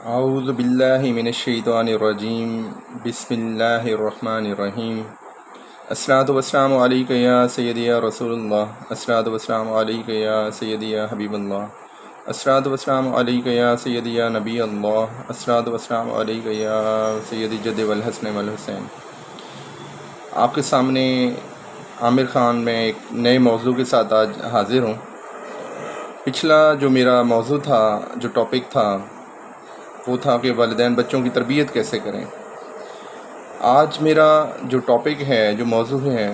اعوذ باللہ من الشیطان الرجیم بسم اللہ الرحمن الرحیم الصلاۃ والسلام علیک یا سیدی یا رسول اللہ الصلاۃ والسلام علیک یا سیدی یا حبیب اللہ الصلاۃ والسلام علیک یا سیدی یا نبی اللہ الصلاۃ والسلام علیک یا سیدی جد والحسن والحسین۔ آپ کے سامنے عامر خان میں ایک نئے موضوع کے ساتھ آج حاضر ہوں۔ پچھلا جو میرا موضوع تھا، جو ٹاپک تھا، وہ تھا کہ والدین بچوں کی تربیت کیسے کریں۔ آج میرا جو ٹاپک ہے، جو موضوع ہے،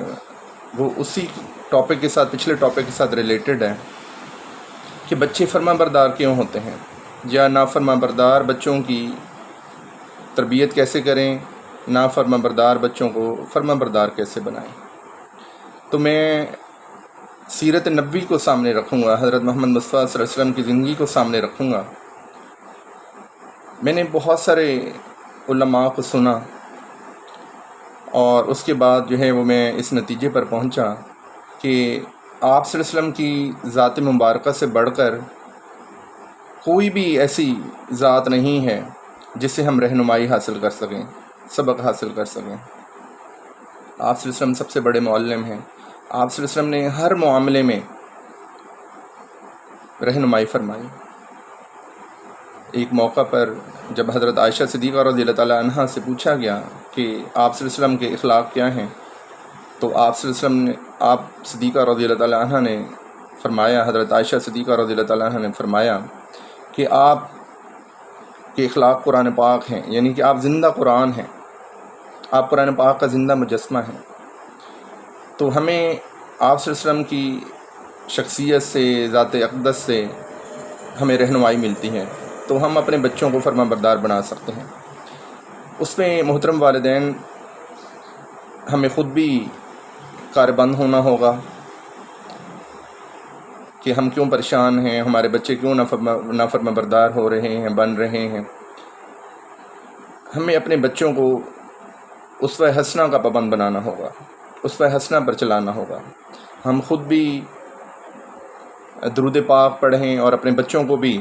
وہ اسی ٹاپک کے ساتھ، پچھلے ٹاپک کے ساتھ ریلیٹڈ ہے کہ بچے فرما بردار کیوں ہوتے ہیں، یا نافرما بردار بچوں کی تربیت کیسے کریں، نافرما بردار بچوں کو فرما بردار کیسے بنائیں۔ تو میں سیرت نبوی کو سامنے رکھوں گا، حضرت محمد مصطفیٰ صلی اللہ علیہ وسلم کی زندگی کو سامنے رکھوں گا۔ میں نے بہت سارے علماء کو سنا اور اس کے بعد جو ہے وہ میں اس نتیجے پر پہنچا کہ آپ صلی اللہ علیہ وسلم کی ذات مبارکہ سے بڑھ کر کوئی بھی ایسی ذات نہیں ہے جس سے ہم رہنمائی حاصل کر سکیں، سبق حاصل کر سکیں۔ آپ صلی اللہ علیہ وسلم سب سے بڑے معلم ہیں۔ آپ صلی اللہ علیہ وسلم نے ہر معاملے میں رہنمائی فرمائی۔ ایک موقع پر جب حضرت عائشہ صدیقہ رضی اللہ تعالیٰ عنہا سے پوچھا گیا کہ آپ صلی اللہ علیہ وسلم کے اخلاق کیا ہیں، تو آپ صلی اللہ علیہ وسلم نے، آپ صدیقہ رضی اللہ تعالیٰ عنہا نے فرمایا، حضرت عائشہ صدیقہ رضی اللہ تعالیٰ عنہا نے فرمایا کہ آپ کے اخلاق قرآن پاک ہیں، یعنی کہ آپ زندہ قرآن ہیں، آپ قرآن پاک کا زندہ مجسمہ ہیں۔ تو ہمیں آپ صلی اللہ علیہ وسلم کی شخصیت سے، ذات اقدس سے ہمیں رہنمائی ملتی ہے، تو ہم اپنے بچوں کو فرما بردار بنا سکتے ہیں۔ اس میں محترم والدین ہمیں خود بھی کاربند ہونا ہوگا کہ ہم کیوں پریشان ہیں، ہمارے بچے کیوں نافرما بردار ہو رہے ہیں، بن رہے ہیں۔ ہمیں اپنے بچوں کو اسوہ حسنہ کا پابند بنانا ہوگا، اسوہ حسنہ پر چلانا ہوگا۔ ہم خود بھی درود پاک پڑھیں اور اپنے بچوں کو بھی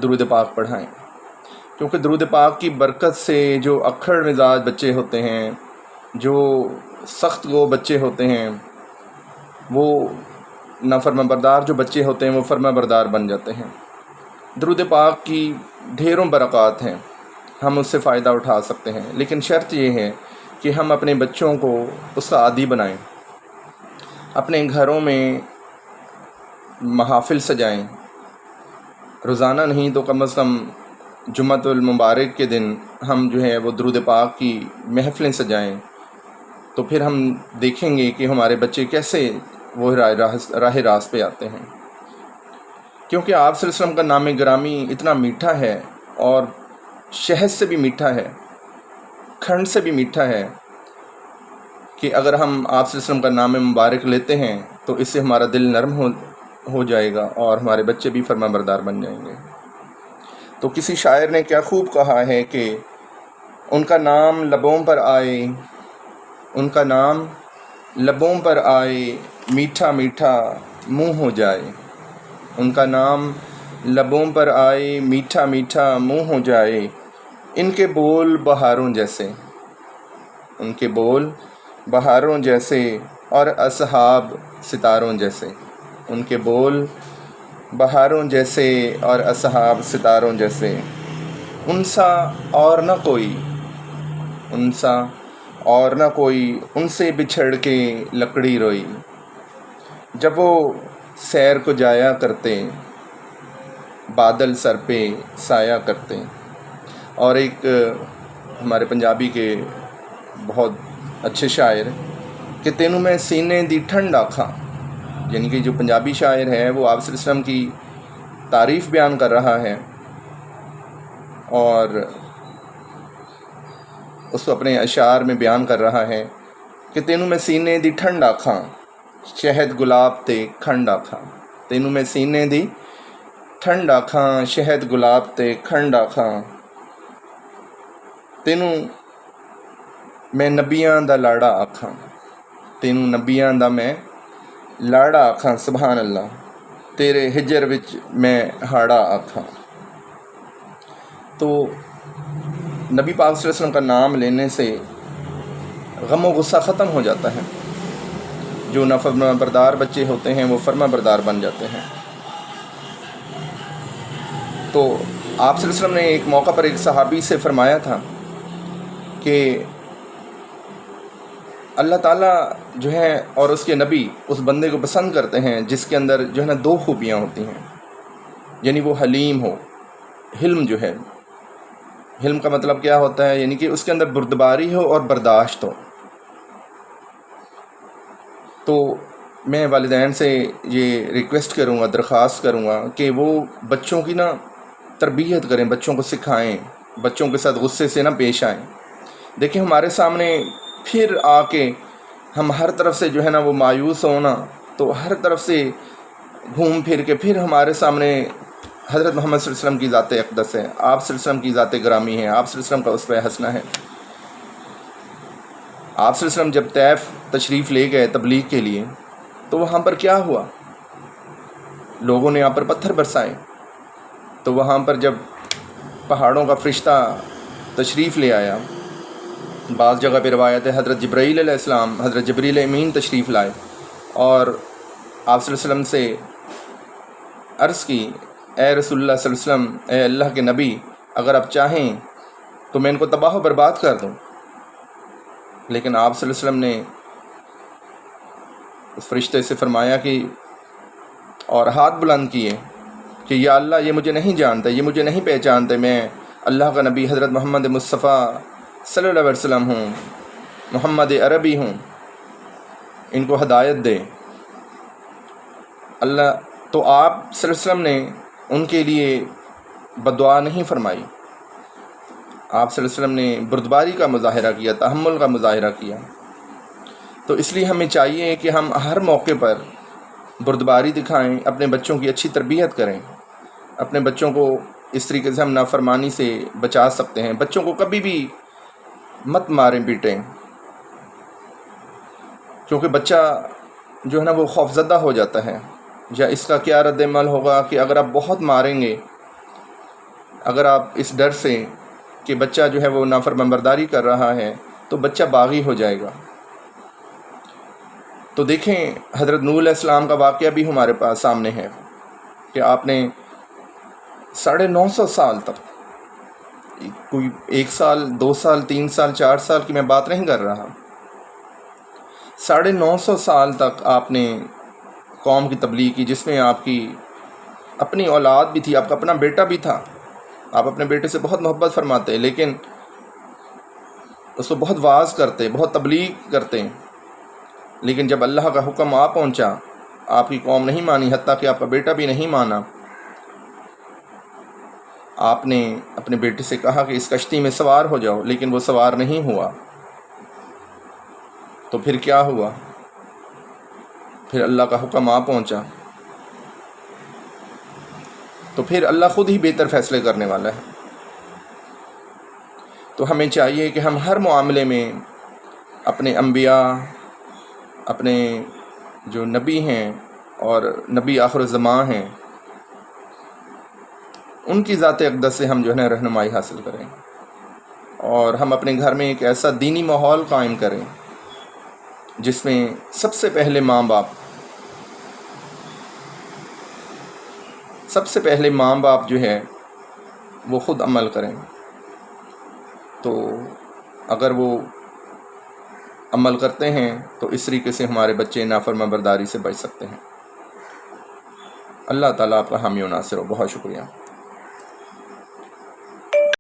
درود پاک پڑھائیں، کیونکہ درود پاک کی برکت سے جو اکھڑ مزاج بچے ہوتے ہیں، جو سخت گو بچے ہوتے ہیں، وہ نافرما بردار جو بچے ہوتے ہیں وہ فرما بردار بن جاتے ہیں۔ درود پاک کی ڈھیروں برکات ہیں، ہم اس سے فائدہ اٹھا سکتے ہیں، لیکن شرط یہ ہے کہ ہم اپنے بچوں کو اس کا عادی بنائیں، اپنے گھروں میں محافل سجائیں، روزانہ نہیں تو کم از کم جمعۃ المبارک کے دن ہم جو ہے وہ درود پاک کی محفلیں سجائیں، تو پھر ہم دیکھیں گے کہ ہمارے بچے کیسے وہ راہ راست پہ آتے ہیں۔ کیونکہ آپ صلی اللہ علیہ وسلم کا نام گرامی اتنا میٹھا ہے، اور شہد سے بھی میٹھا ہے، کھنڈ سے بھی میٹھا ہے، کہ اگر ہم آپ صلی اللہ علیہ وسلم کا نام مبارک لیتے ہیں تو اس سے ہمارا دل نرم ہو جائے گا اور ہمارے بچے بھی فرما بردار بن جائیں گے۔ تو کسی شاعر نے کیا خوب کہا ہے کہ ان کا نام لبوں پر آئے، ان کا نام لبوں پر آئے، میٹھا میٹھا منہ ہو جائے۔ ان کا نام لبوں پر آئے، میٹھا میٹھا منہ ہو جائے۔ ان کے بول بہاروں جیسے، ان کے بول بہاروں جیسے، اور اصحاب ستاروں جیسے۔ ان کے بول بہاروں جیسے اور اصحاب ستاروں جیسے۔ ان سا اور نہ کوئی، ان سا اور نہ کوئی، ان سے بچھڑ کے لکڑی روئی۔ جب وہ سیر کو جایا کرتے، بادل سر پہ سایہ کرتے۔ اور ایک ہمارے پنجابی کے بہت اچھے شاعر کہ تینوں میں سینے دی ٹھنڈ آکھاں، یعنی کہ جو پنجابی شاعر ہے وہ آپ صلی اللہ علیہ وسلم کی تعریف بیان کر رہا ہے، اور اس کو اپنے اشعار میں بیان کر رہا ہے کہ تینوں میں سینے دی ٹھنڈ آکھاں، شہد گلاب تے کھنڈ آکھاں۔ تینوں میں سینے دی ٹھنڈ آکھاں، شہد گلاب تے کھنڈ آکھاں۔ تینوں میں نبیاں دا لاڑا آکھاں، تینوں نبیاں دا میں لاڑا آکھاں، سبحان اللہ، تیرے ہجر وچ میں ہاڑا آکھاں۔ تو نبی پاک صلی اللہ علیہ وسلم کا نام لینے سے غم و غصہ ختم ہو جاتا ہے. جو نافرما بردار بچے ہوتے ہیں وہ فرما بردار بن جاتے ہیں. تو آپ صلی اللہ علیہ وسلم نے ایک موقع پر ایک صحابی سے فرمایا تھا کہ اللہ تعالیٰ جو ہے اور اس کے نبی اس بندے کو پسند کرتے ہیں جس کے اندر جو ہے نا 2 خوبیاں ہوتی ہیں. یعنی وہ حلیم ہو. حلم جو ہے، حلم کا مطلب کیا ہوتا ہے؟ یعنی کہ اس کے اندر بردباری ہو اور برداشت ہو. تو میں والدین سے یہ ریکویسٹ کروں گا، درخواست کروں گا کہ وہ بچوں کی نا تربیت کریں، بچوں کو سکھائیں، بچوں کے ساتھ غصے سے نہ پیش آئیں. دیکھیں ہمارے سامنے پھر آ کے ہم ہر طرف سے جو ہے نا وہ مایوس ہونا، تو ہر طرف سے گھوم پھر کے پھر ہمارے سامنے حضرت محمد صلی اللہ علیہ وسلم کی ذات اقدس ہے، آپ صلی اللہ علیہ وسلم کی ذات گرامی ہے، آپ صلی اللہ علیہ وسلم کا اسوہ حسنہ ہے. آپ صلی اللہ علیہ وسلم جب طیف تشریف لے گئے تبلیغ کے لیے تو وہاں پر کیا ہوا؟ لوگوں نے یہاں پر پتھر برسائے. تو وہاں پر جب پہاڑوں کا فرشتہ تشریف لے آیا، بعض جگہ پہ روایت ہے حضرت جبرائیل علیہ السلام، حضرت جبریل امین تشریف لائے اور آپ صلی اللہ علیہ وسلم سے عرض کی، اے رسول اللہ صلی اللہ علیہ وسلم، اے اللہ کے نبی، اگر آپ چاہیں تو میں ان کو تباہ و برباد کر دوں. لیکن آپ صلی اللہ علیہ وسلم نے اس فرشتے سے فرمایا کہ اور ہاتھ بلند کیے کہ یا اللہ یہ مجھے نہیں جانتے، یہ مجھے نہیں پہچانتے، میں اللہ کا نبی حضرت محمد مصطفیٰ صلی اللہ علیہ وسلم ہوں، محمد عربی ہوں، ان کو ہدایت دے. اللہ تو آپ صلی اللہ علیہ وسلم نے ان کے لیے بددعا نہیں فرمائی. آپ صلی اللہ علیہ وسلم نے بردباری کا مظاہرہ کیا، تحمل کا مظاہرہ کیا. تو اس لیے ہمیں چاہیے کہ ہم ہر موقع پر بردباری دکھائیں، اپنے بچوں کی اچھی تربیت کریں. اپنے بچوں کو اس طریقے سے ہم نافرمانی سے بچا سکتے ہیں. بچوں کو کبھی بھی مت ماریں پیٹیں، کیونکہ بچہ جو ہے نا وہ خوفزدہ ہو جاتا ہے. یا اس کا کیا رد عمل ہوگا کہ اگر آپ بہت ماریں گے، اگر آپ اس ڈر سے کہ بچہ جو ہے وہ نافرمانبرداری کر رہا ہے تو بچہ باغی ہو جائے گا. تو دیکھیں حضرت نوح علیہ السلام کا واقعہ بھی ہمارے پاس سامنے ہے کہ آپ نے 950 سال تک، کوئی 1 سال 2 سال 3 سال 4 سال کی میں بات نہیں کر رہا، 950 سال تک آپ نے قوم کی تبلیغ کی، جس میں آپ کی اپنی اولاد بھی تھی، آپ کا اپنا بیٹا بھی تھا. آپ اپنے بیٹے سے بہت محبت فرماتے لیکن اس کو بہت واعظ کرتے، بہت تبلیغ کرتے. لیکن جب اللہ کا حکم آ پہنچا، آپ کی قوم نہیں مانی، حتیٰ کہ آپ کا بیٹا بھی نہیں مانا. آپ نے اپنے بیٹے سے کہا کہ اس کشتی میں سوار ہو جاؤ، لیکن وہ سوار نہیں ہوا. تو پھر کیا ہوا؟ پھر اللہ کا حکم آ پہنچا، تو پھر اللہ خود ہی بہتر فیصلے کرنے والا ہے. تو ہمیں چاہیے کہ ہم ہر معاملے میں اپنے انبیاء، اپنے جو نبی ہیں اور نبی آخر الزمان ہیں، ان کی ذات اقدس سے ہم جو ہے نا رہنمائی حاصل کریں، اور ہم اپنے گھر میں ایک ایسا دینی ماحول قائم کریں جس میں سب سے پہلے ماں باپ جو ہے وہ خود عمل کریں. تو اگر وہ عمل کرتے ہیں تو اس طریقے سے ہمارے بچے نافرمان برداری سے بچ سکتے ہیں. اللہ تعالیٰ آپ کا حامی و ناصر ہو. بہت شکریہ.